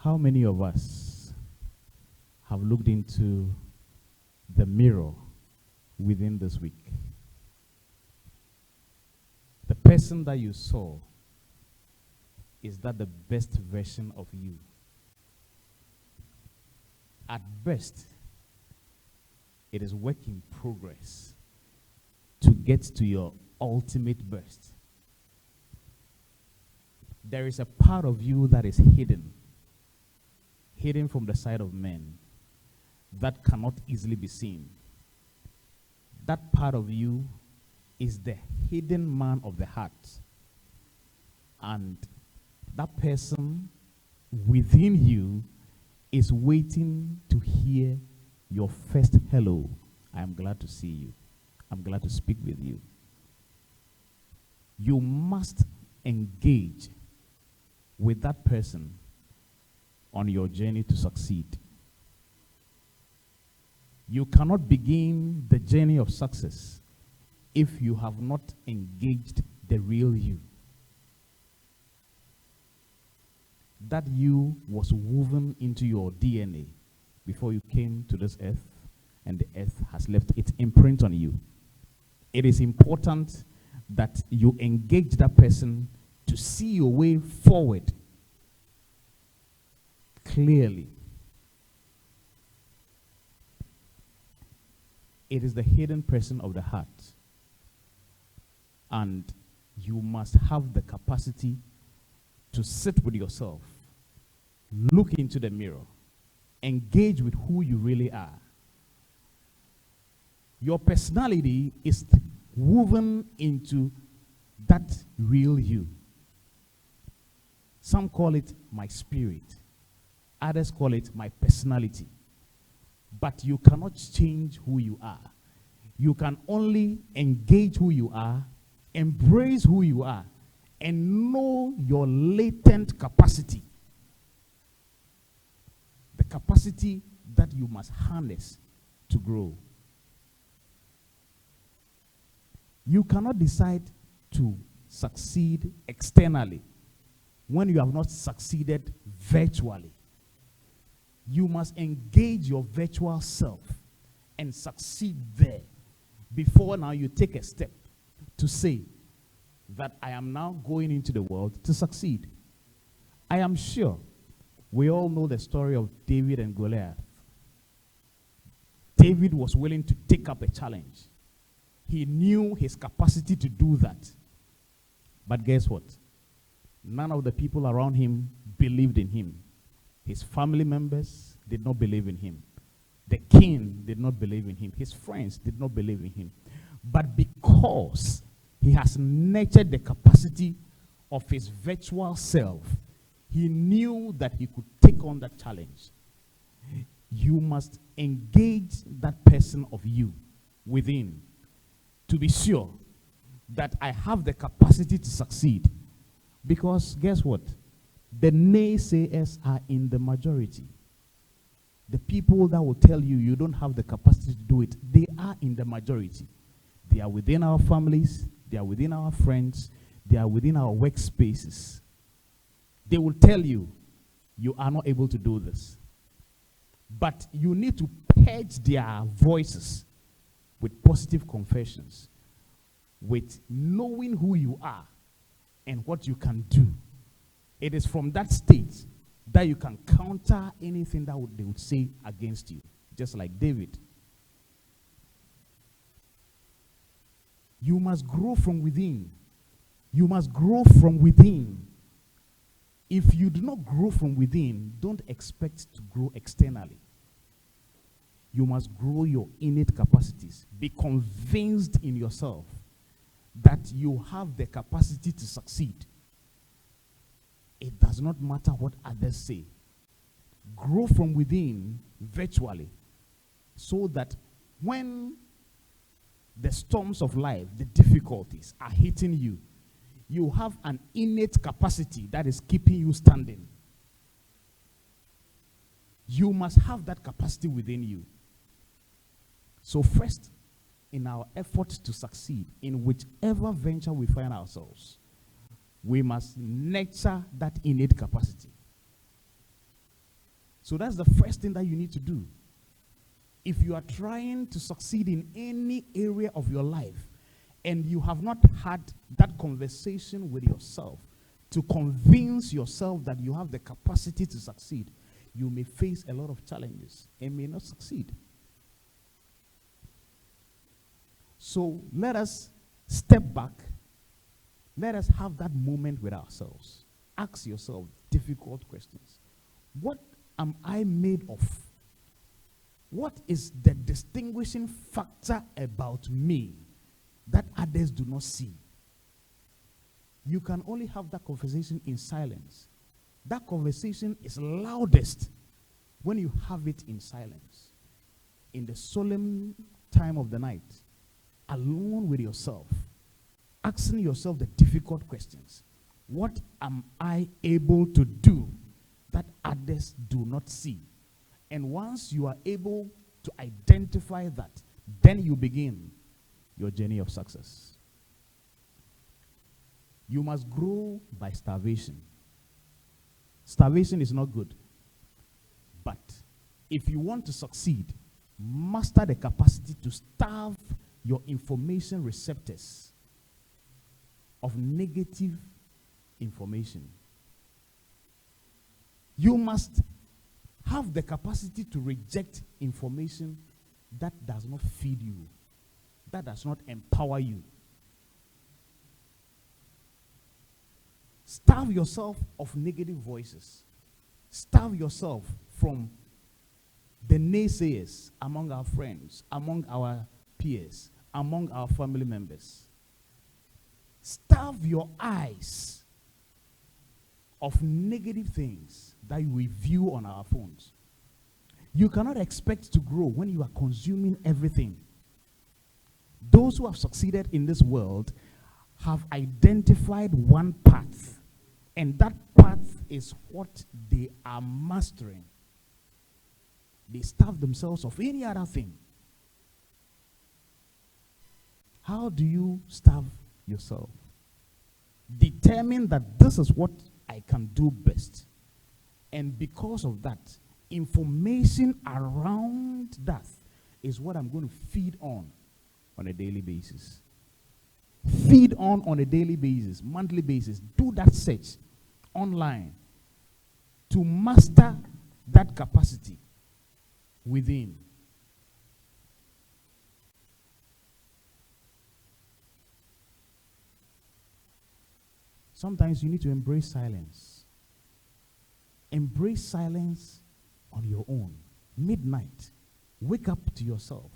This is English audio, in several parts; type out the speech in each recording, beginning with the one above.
How many of us have looked into the mirror within this week? The person that you saw, is that the best version of you? At best, it is work in progress to get to your ultimate best. There is a part of you that is hidden from the sight of men, that cannot easily be seen. That part of you is the hidden man of the heart. And that person within you is waiting to hear your first hello. I am glad to see you. I'm glad to speak with you. You must engage with that person on your journey to succeed. You cannot begin the journey of success if you have not engaged the real you. That you was woven into your DNA before you came to this earth, and the earth has left its imprint on you. It is important that you engage that person to see your way forward clearly. It is the hidden person of the heart. And you must have the capacity to sit with yourself, look into the mirror, engage with who you really are. Your personality is woven into that real you. Some call it my spirit. Others call it my personality. But you cannot change who you are. You can only engage who you are, embrace who you are, and know your latent capacity. The capacity that you must harness to grow. You cannot decide to succeed externally when you have not succeeded virtually. You must engage your virtual self and succeed there before now you take a step to say that I am now going into the world to succeed. I am sure we all know the story of David and Goliath. David was willing to take up a challenge. He knew his capacity to do that. But guess what? None of the people around him believed in him. His family members did not believe in him. The king did not believe in him. His friends did not believe in him. But because he has nurtured the capacity of his virtual self, he knew that he could take on that challenge. You must engage that person of you within to be sure that I have the capacity to succeed. Because guess what? The naysayers are in the majority. The people that will tell you you don't have the capacity to do it, they are in the majority. They are within our families, they are within our friends, they are within our workspaces. They will tell you, you are not able to do this. But you need to purge their voices with positive confessions, with knowing who you are and what you can do. It is from that state that you can counter anything that they would say against you, just like David. You must grow from within. You must grow from within. If you do not grow from within, don't expect to grow externally. You must grow your innate capacities. Be convinced in yourself that you have the capacity to succeed. It does not matter what others say. Grow from within virtually so that when the storms of life, the difficulties are hitting you, you have an innate capacity that is keeping you standing. You must have that capacity within you. So first, in our efforts to succeed in whichever venture we find ourselves, we must nurture that innate capacity. So that's the first thing that you need to do. If you are trying to succeed in any area of your life and you have not had that conversation with yourself to convince yourself that you have the capacity to succeed, you may face a lot of challenges and may not succeed. So let us step back. Let us have that moment with ourselves. Ask yourself difficult questions. What am I made of? What is the distinguishing factor about me that others do not see? You can only have that conversation in silence. That conversation is loudest when you have it in silence, in the solemn time of the night, alone with yourself, asking yourself the difficult questions. What am I able to do that others do not see? And once you are able to identify that, then you begin your journey of success. You must grow by starvation. Starvation is not good. But if you want to succeed, master the capacity to starve your information receptors of negative information. You must have the capacity to reject information that does not feed you, that does not empower you. Starve yourself of negative voices. Starve yourself from the naysayers among our friends, among our peers, among our family members. Starve your eyes of negative things that we view on our phones. You cannot expect to grow when you are consuming everything. Those who have succeeded in this world have identified one path, and that path is what they are mastering. They starve themselves of any other thing. How do you starve yourself? Determine that this is what I can do best. And because of that, information around that is what I'm going to feed on a daily basis. Feed on a daily basis, monthly basis. Do that search online to master that capacity within. Sometimes you need to embrace silence. Embrace silence on your own. Midnight, wake up to yourself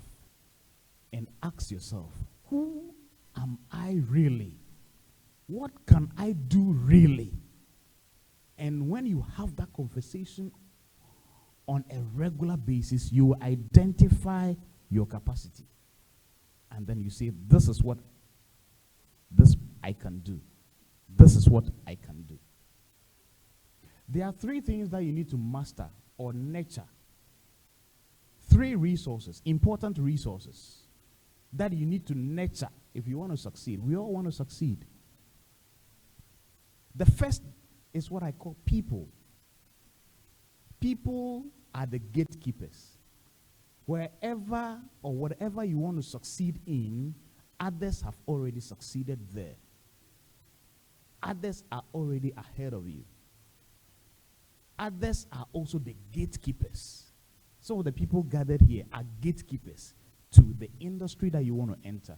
and ask yourself, who am I really? What can I do really? And when you have that conversation on a regular basis, you identify your capacity. And then you say, this is what I can do. This is what I can do. There are three things that you need to master or nurture. Three resources, important resources, that you need to nurture if you want to succeed. We all want to succeed. The first is what I call people. People are the gatekeepers. Wherever or whatever you want to succeed in, others have already succeeded there. Others are already ahead of you. Others are also the gatekeepers. Some of the people gathered here are gatekeepers to the industry that you want to enter.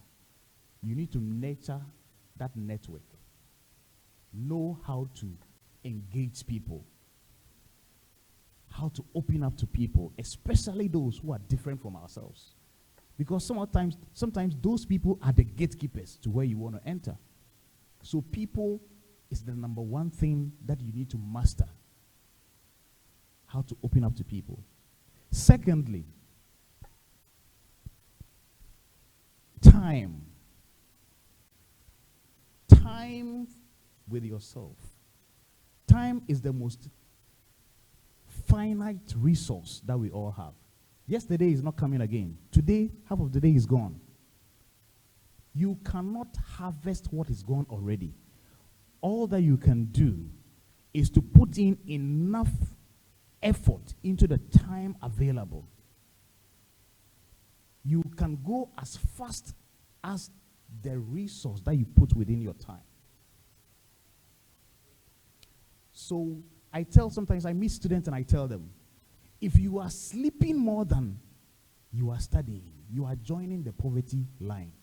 You need to nurture that network. Know how to engage people. How to open up to people, especially those who are different from ourselves. Because sometimes those people are the gatekeepers to where you want to enter. So people is the number one thing that you need to master. How to open up to people. Secondly, time. Time with yourself. Time is the most finite resource that we all have. Yesterday is not coming again. Today, half of the day is gone. You cannot harvest what is gone already. All that you can do is to put in enough effort into the time available, you can go as fast as the resource that you put within your time. So sometimes I meet students and I tell them, if you are sleeping more than you are studying, you are joining the poverty line.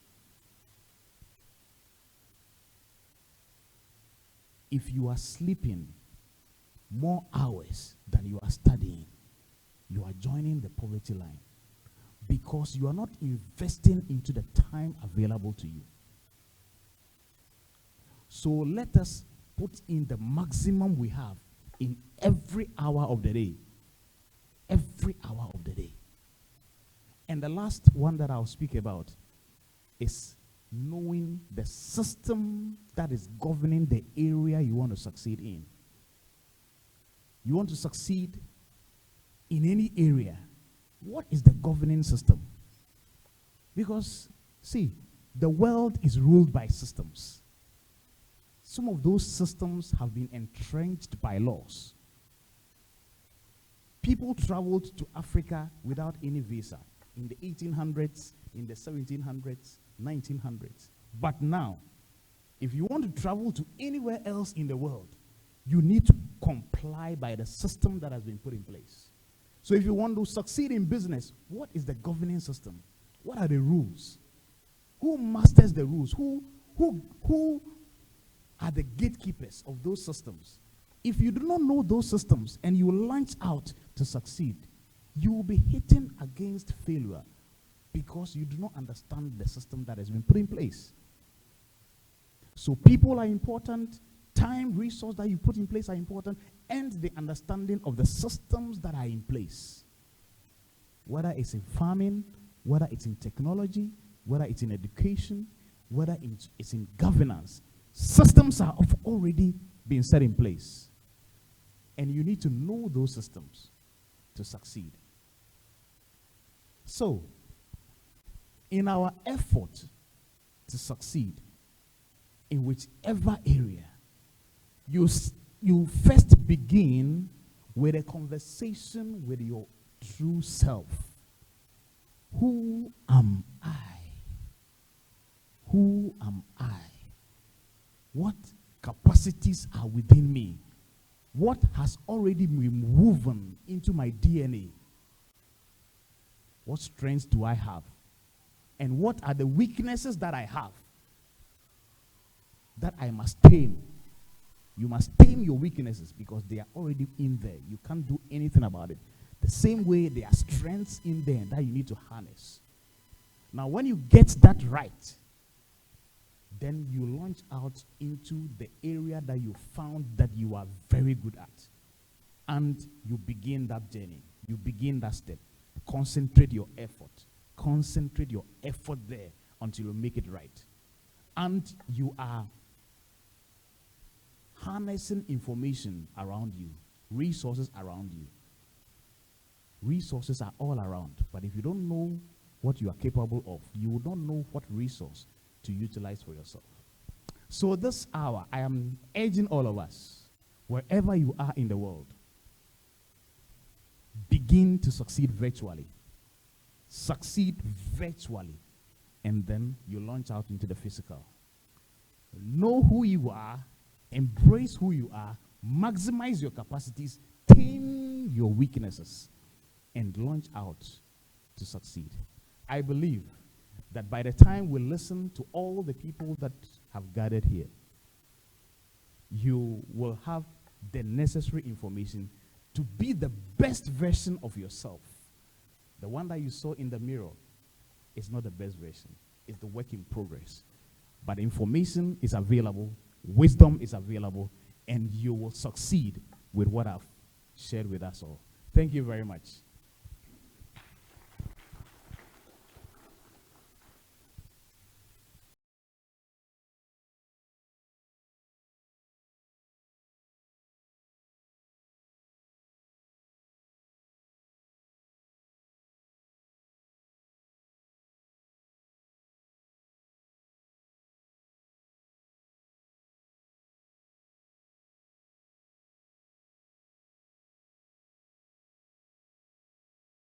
If you are sleeping more hours than you are studying, you are joining the poverty line, because you are not investing into the time available to you. So let us put in the maximum we have in every hour of the day. Every hour of the day. And the last one that I'll speak about is knowing the system that is governing the area you want to succeed in. You want to succeed in any area. What is the governing system? Because, see, the world is ruled by systems. Some of those systems have been entrenched by laws. People traveled to Africa without any visa in the 1800s, in the 1700s, 1900s. But now, if you want to travel to anywhere else in the world, you need to comply by the system that has been put in place. So if you want to succeed in business, what is the governing system? What are the rules? Who masters the rules? Who are the gatekeepers of those systems? If you do not know those systems and you launch out to succeed, you will be hitting against failure because you do not understand the system that has been put in place. So people are important, time, resource that you put in place are important, and the understanding of the systems that are in place. Whether it's in farming, whether it's in technology, whether it's in education, whether it's in governance, systems have already been set in place. And you need to know those systems to succeed. So, in our effort to succeed in whichever area, you first begin with a conversation with your true self. Who am I? Who am I? What capacities are within me? What has already been woven into my DNA? What strengths do I have? And what are the weaknesses that I have that I must tame? You must tame your weaknesses because they are already in there. You can't do anything about it. The same way there are strengths in there that you need to harness. Now, when you get that right, then you launch out into the area that you found that you are very good at. And you begin that journey. You begin that step. Concentrate your effort. Concentrate your effort there until you make it right. And you are harnessing information around you, resources around you. Resources are all around. But if you don't know what you are capable of, you will not know what resource to utilize for yourself. So this hour, I am urging all of us, wherever you are in the world, begin to succeed virtually. Succeed virtually. And then you launch out into the physical. Know who you are, embrace who you are, maximize your capacities, tame your weaknesses, and launch out to succeed. I believe that by the time we listen to all the people that have gathered here, you will have the necessary information to be the best version of yourself. The one that you saw in the mirror is not the best version. It's the work in progress. But information is available, wisdom is available, and you will succeed with what I've shared with us all. Thank you very much.